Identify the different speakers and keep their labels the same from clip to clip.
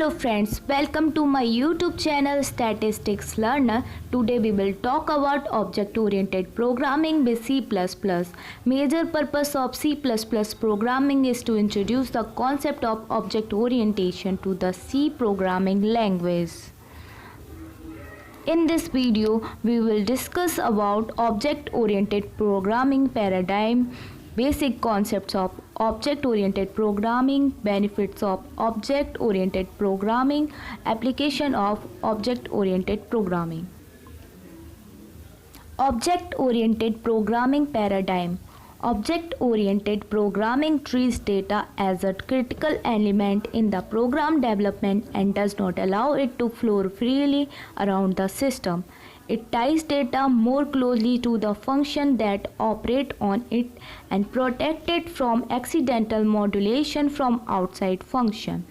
Speaker 1: Hello friends, welcome to my YouTube channel Statistics Learner. Today we will talk about object-oriented programming with C++. Major purpose of C++ programming is to introduce the concept of object orientation to the C programming language. In this video, we will discuss about object-oriented programming paradigm, basic concepts of object-oriented programming, benefits of object-oriented programming, application of object-oriented programming. Object-oriented programming paradigm. Object-oriented programming treats data as a critical element in the program development and does not allow it to flow freely around the system. It ties data more closely to the function that operate on it and protect it from accidental modulation from outside function.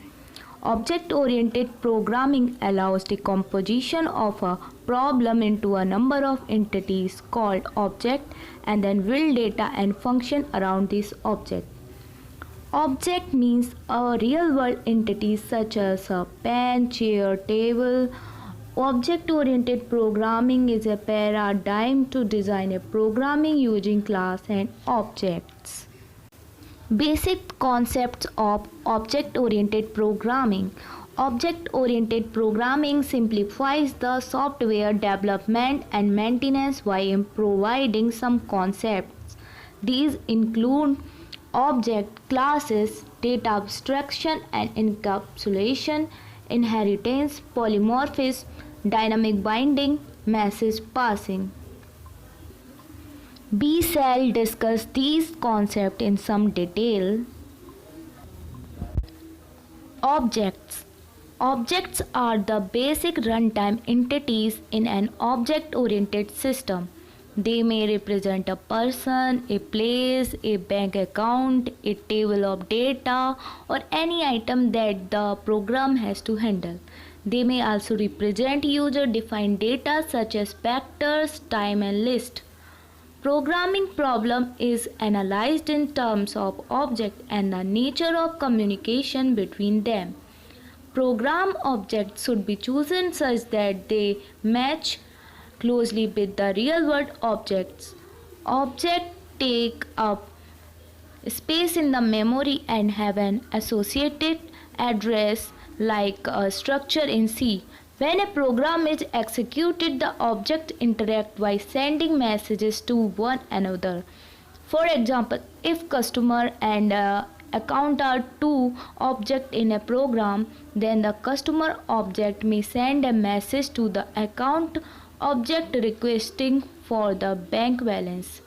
Speaker 1: Object-oriented programming allows decomposition of a problem into a number of entities called object and then build data and function around this object. Object means a real-world entity such as a pen, chair, table. Object-oriented programming is a paradigm to design a programming using class and objects. Basic concepts of object-oriented programming. Object-oriented programming simplifies the software development and maintenance while providing some concepts. These include object, classes, data abstraction and encapsulation, inheritance, polymorphism, dynamic binding, message passing. We shall discuss these concepts in some detail. Objects. Objects are the basic runtime entities in an object-oriented system. They may represent a person, a place, a bank account, a table of data, or any item that the program has to handle. They may also represent user-defined data such as vectors, time, and list. Programming problem is analyzed in terms of object and the nature of communication between them. Program objects should be chosen such that they match closely with the real-world objects. Objects take up space in the memory and have an associated address like a structure in C. When a program is executed, the objects interact by sending messages to one another. For example, if customer and account are two objects in a program, then the customer object may send a message to the account object requesting for the bank balance.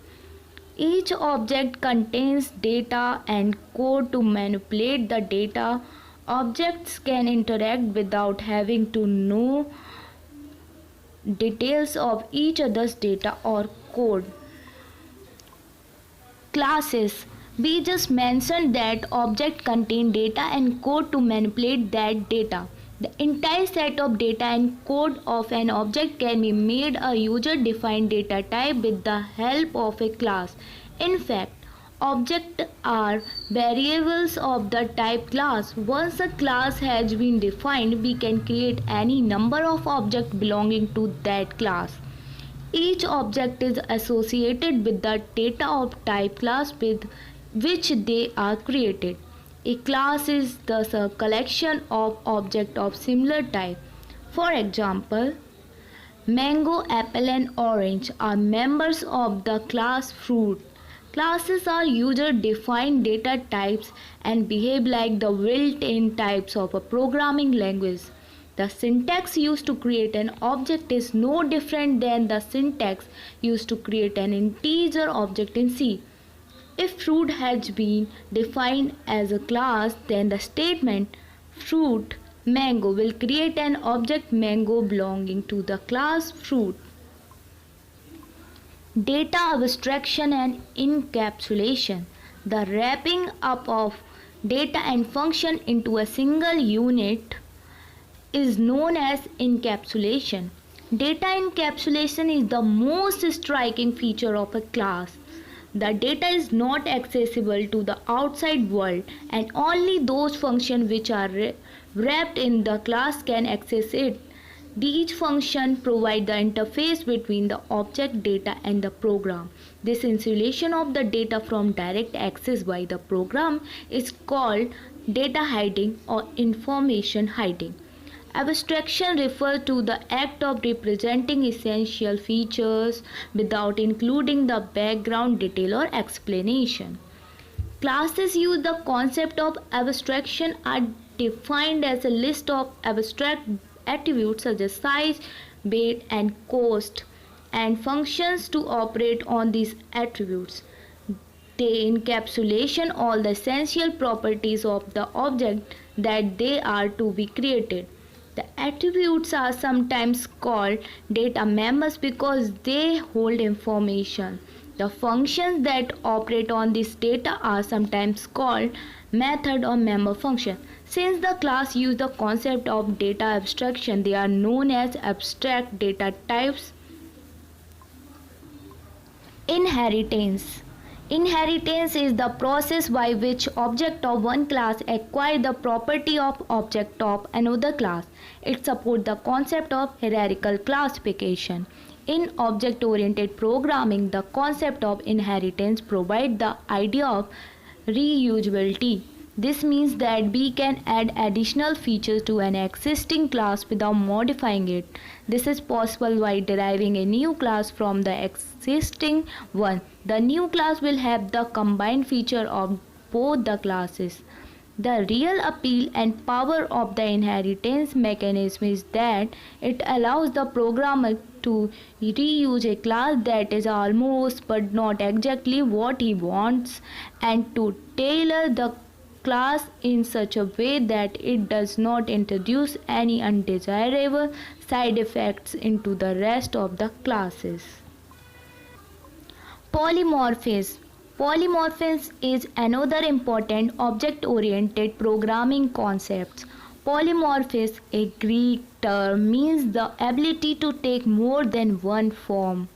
Speaker 1: Each object contains data and code to manipulate the data. Objects can interact without having to know details of each other's data or code. Classes. We just mentioned that objects contain data and code to manipulate that data. The entire set of data and code of an object can be made a user-defined data type with the help of a class. In fact, objects are variables of the type class. Once a class has been defined, we can create any number of objects belonging to that class. Each object is associated with the data of type class with which they are created. A class is thus a collection of objects of similar type. For example, mango, apple, and orange are members of the class fruit. Classes are user-defined data types and behave like the built-in types of a programming language. The syntax used to create an object is no different than the syntax used to create an integer object in C. If fruit has been defined as a class, then the statement fruit mango will create an object mango belonging to the class fruit. Data abstraction and encapsulation. The wrapping up of data and function into a single unit is known as encapsulation. Data encapsulation is the most striking feature of a class. The data is not accessible to the outside world, and only those functions which are wrapped in the class can access it. Each function provides the interface between the object data and the program. This insulation of the data from direct access by the program is called data hiding or information hiding. Abstraction refers to the act of representing essential features without including the background detail or explanation. Classes use the concept of abstraction are defined as a list of abstract attributes such as size, weight, and cost, and functions to operate on these attributes. They encapsulate all the essential properties of the object that they are to be created. The attributes are sometimes called data members because they hold information. The functions that operate on this data are sometimes called method or member function. Since the class use the concept of data abstraction, they are known as abstract data types. Inheritance. Inheritance is the process by which object of one class acquire the property of object of another class. It supports the concept of hierarchical classification. In object-oriented programming, the concept of inheritance provides the idea of reusability. This means that we can add additional features to an existing class without modifying it. This is possible by deriving a new class from the existing one. The new class will have the combined feature of both the classes. The real appeal and power of the inheritance mechanism is that it allows the programmer to reuse a class that is almost but not exactly what he wants, and to tailor the class in such a way that it does not introduce any undesirable side effects into the rest of the classes. Polymorphism. Polymorphism is another important object-oriented programming concept. Polymorphism, a Greek term, means the ability to take more than one form.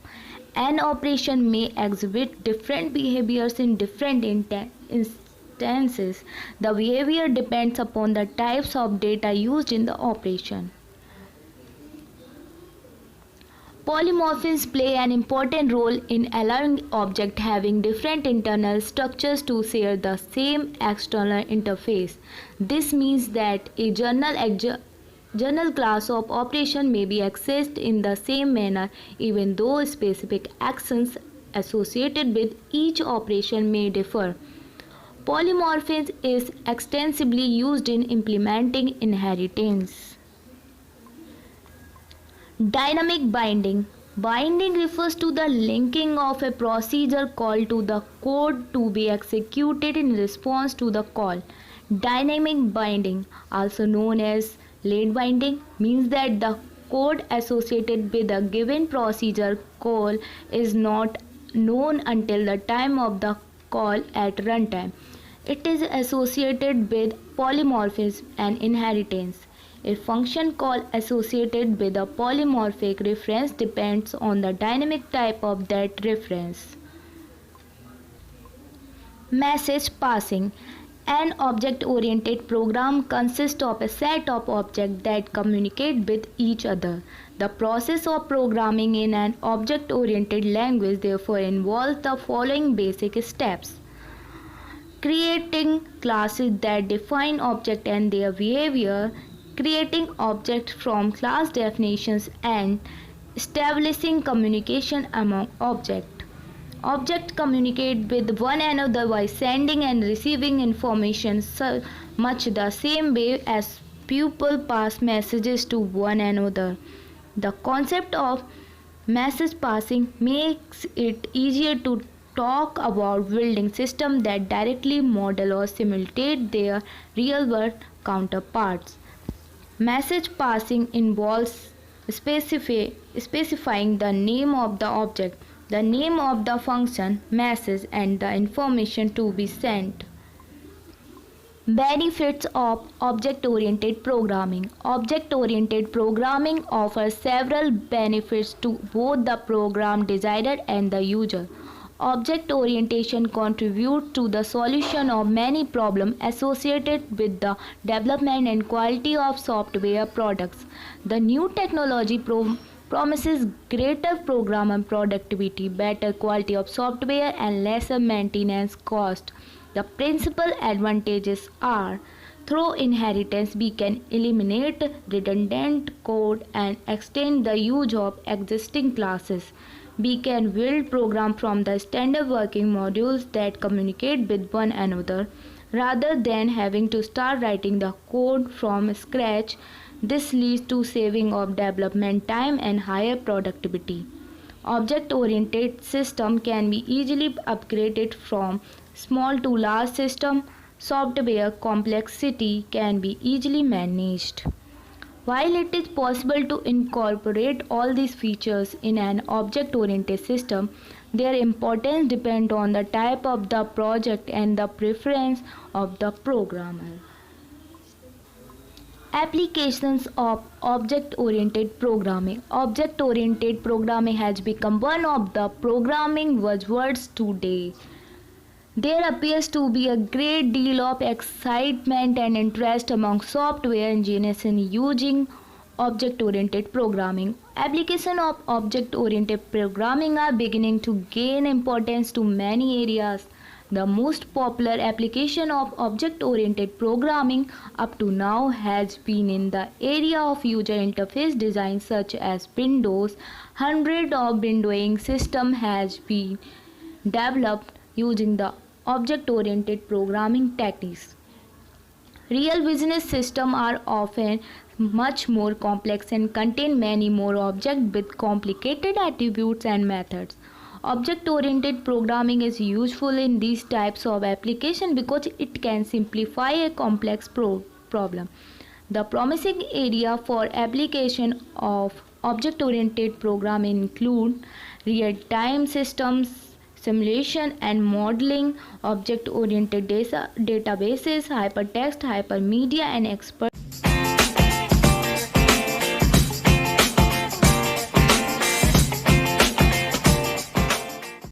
Speaker 1: An operation may exhibit different behaviors in different instances. The behavior depends upon the types of data used in the operation. Polymorphisms play an important role in allowing objects having different internal structures to share the same external interface. This means that a journal class of operation may be accessed in the same manner even though specific actions associated with each operation may differ. Polymorphism is extensively used in implementing inheritance. Dynamic binding. Binding refers to the linking of a procedure call to the code to be executed in response to the call. Dynamic binding, also known as late binding, means that the code associated with a given procedure call is not known until the time of the call at runtime. It is associated with polymorphism and inheritance. A function call associated with a polymorphic reference depends on the dynamic type of that reference. Message passing. An object-oriented program consists of a set of objects that communicate with each other. The process of programming in an object-oriented language therefore involves the following basic steps: creating classes that define objects and their behavior, creating objects from class definitions, and establishing communication among objects. Objects communicate with one another by sending and receiving information much the same way as people pass messages to one another. The concept of message passing makes it easier to talk about building systems that directly model or simulate their real-world counterparts. Message passing involves specifying the name of the object, the name of the function, message, and the information to be sent. Benefits of object-oriented programming. Object-oriented programming offers several benefits to both the program designer and the user. Object orientation contributes to the solution of many problems associated with the development and quality of software products. The new technology promises greater programmer productivity, better quality of software, and lesser maintenance cost. The principal advantages are through inheritance, we can eliminate redundant code and extend the use of existing classes. We can build programs from the standard working modules that communicate with one another rather than having to start writing the code from scratch. This leads to saving of development time and higher productivity. Object-oriented system can be easily upgraded from small to large system. Software complexity can be easily managed. While it is possible to incorporate all these features in an object-oriented system, their importance depends on the type of the project and the preference of the programmer. Applications of object-oriented programming. Object-oriented programming has become one of the programming buzzwords today. There appears to be a great deal of excitement and interest among software engineers in using object-oriented programming. Applications of object-oriented programming are beginning to gain importance to many areas. The most popular application of object-oriented programming up to now has been in the area of user interface design, such as Windows. Hundreds of windowing systems has been developed using the object-oriented programming techniques. Real business systems are often much more complex and contain many more objects with complicated attributes and methods. Object-oriented programming is useful in these types of applications because it can simplify a complex problem. The promising area for application of object-oriented programming include real-time systems, simulation and modeling, object-oriented databases, hypertext, hypermedia, and expert